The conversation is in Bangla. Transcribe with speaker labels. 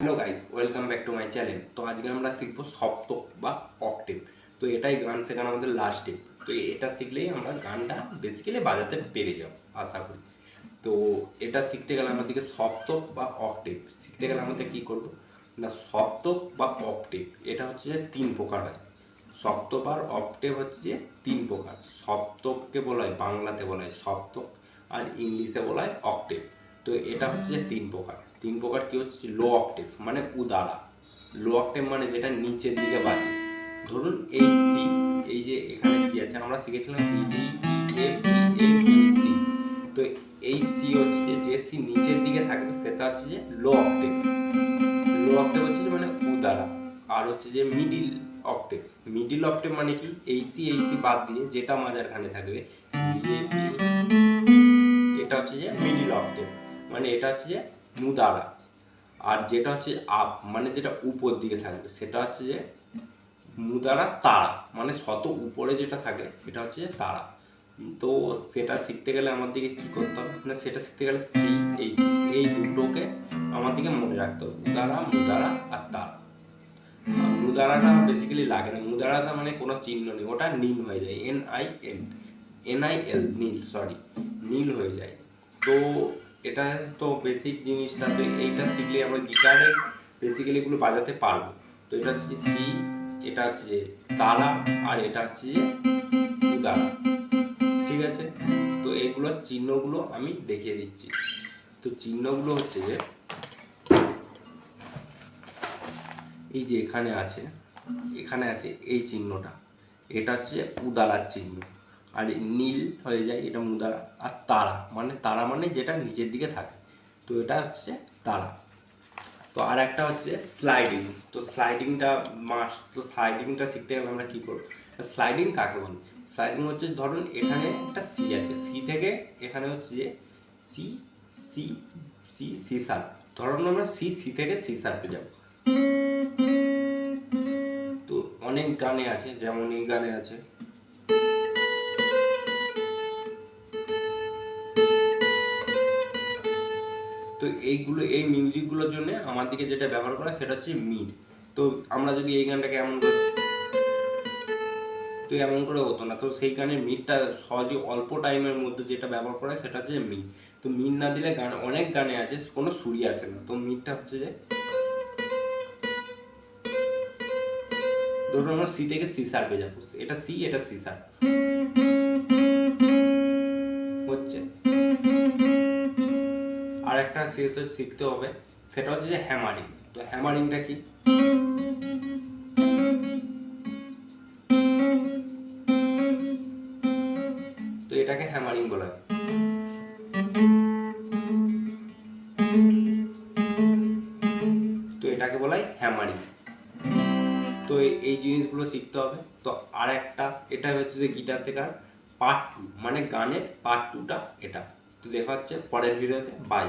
Speaker 1: Hello guys, welcome back to my channel. তো আজকে আমরা শিখবো সপ্তক বা অক্টেভ। তো এটাই গান শেখানো আমাদের লাস্ট স্টেপ। তো এটা শিখলেই আমরা গানটা বেসিক্যালি বাজাতে পেরে যাব আশা করি। তো এটা শিখতে গেলে আমাদেরকে সপ্তক বা অক্টেভ শিখতে গেলে আমাদের কী করবো না, সপ্তক বা অক্টেভ এটা হচ্ছে যে তিন প্রকার হয়। সপ্তক আর অক্টেভ হচ্ছে যে তিন প্রকার। সপ্তককে বলা হয়, বাংলাতে বলা হয় সপ্তক, আর ইংলিশে বলা হয় অক্টেভ। তো এটা হচ্ছে যে তিন প্রকার কি হচ্ছে, লো অক্টেভ মানে উদারা। লো অক্টেভ মানে যেটা নিচের দিকে বাজে। ধরুন এই সি, এই যে এখানে সি আছে, আমরা শিখেছিলাম C D E F G A B C. তো এই সি হচ্ছে যে সি নিচের দিকে থাকবে সেটা হচ্ছে যে লো অক্টেভ। লো অক্টেভ হচ্ছে যে মানে উদারা। আর হচ্ছে যে মিডিল অক্টেভ মানে কি, এই সি বাদ দিয়ে যেটা মাঝারখানে থাকবে এটা হচ্ছে যে মিডিল অক্টেভ, মানে এটা হচ্ছে যে মুদারা। আর যেটা হচ্ছে আপ মানে যেটা উপর দিকে থাকবে সেটা হচ্ছে যে মুদারা তারা, মানে শত উপরে যেটা থাকে সেটা হচ্ছে যে তারা। তো সেটা শিখতে গেলে আমার দিকে কী করতে হবে না, সেটা শিখতে গেলে সি এই দুটোকে আমার দিকে মনে রাখতে হবে, মুদারা আর তারা। মুদারাটা বেসিক্যালি লাগে না, মুদারাটা মানে কোনো চিহ্ন নেই, ওটা নীল হয়ে যায়, NIL নীল হয়ে যায়। তো এটা তো বেসিক জিনিসটা, তো এইটা শিখলে আমরা গিটারের বেসিক্যালি এগুলো বাজাতে পারবো। তো এটা হচ্ছে সি, এটা হচ্ছে যে তালা, আর এটা হচ্ছে যে উদারা। ঠিক আছে, তো এগুলোর চিহ্নগুলো আমি দেখিয়ে দিচ্ছি। তো চিহ্নগুলো হচ্ছে যে এই যে এখানে আছে এই চিহ্নটা, এটা হচ্ছে উদারার চিহ্ন। আর নীল হয়ে যায় এটা মুদারা। আর তারা মানে যেটা নিচের দিকে থাকে, তো এটা হচ্ছে তারা। তো আর একটা হচ্ছে স্লাইডিং। তো স্লাইডিংটা শিখতে গেলে আমরা কী করবো, স্লাইডিং কাকে বলি? স্লাইডিং হচ্ছে ধরুন এখানে একটা সি আছে, সি থেকে এখানে হচ্ছে যে সি সি সি শার্প। ধরুন আমরা সি থেকে সি শার্পে যাবো। তো অনেক গানে আছে, যেমন এই গানে আছে, তো এই মিউজিকগুলোর জন্য আমার দিকে যেটা ব্যবহার করা সেটা হচ্ছে মিড। তো আমরা যদি এই গানটাকে এমন করে হতো না, তো সেই গানের মিডটা সহজে অল্প টাইমের মধ্যে যেটা ব্যবহার করা সেটা হচ্ছে মিড। তো মিড না দিলে অনেক গানে আছে কোনো সুরই আসে না। তো মিডটা হচ্ছে যে ধরুন আমরা সি থেকে সি শার্পে যাবো, এটা সি শার্প হচ্ছে। আর একটা শিখতে হবে, সেটা হচ্ছে যে হ্যামারিং। তো হ্যামারিংটা কি, তো এটাকে হ্যামারিং বলা হয়। তো এটাকে বলা হয় হ্যামারিং। তো এই জিনিসগুলো শিখতে হবে। তো আর একটা, এটা হচ্ছে যে গিটার শেখার পার্ট 2, মানে গানের পার্ট 2টা এটা। তো দেখা হচ্ছে পরের ভিডিওতে। বাই।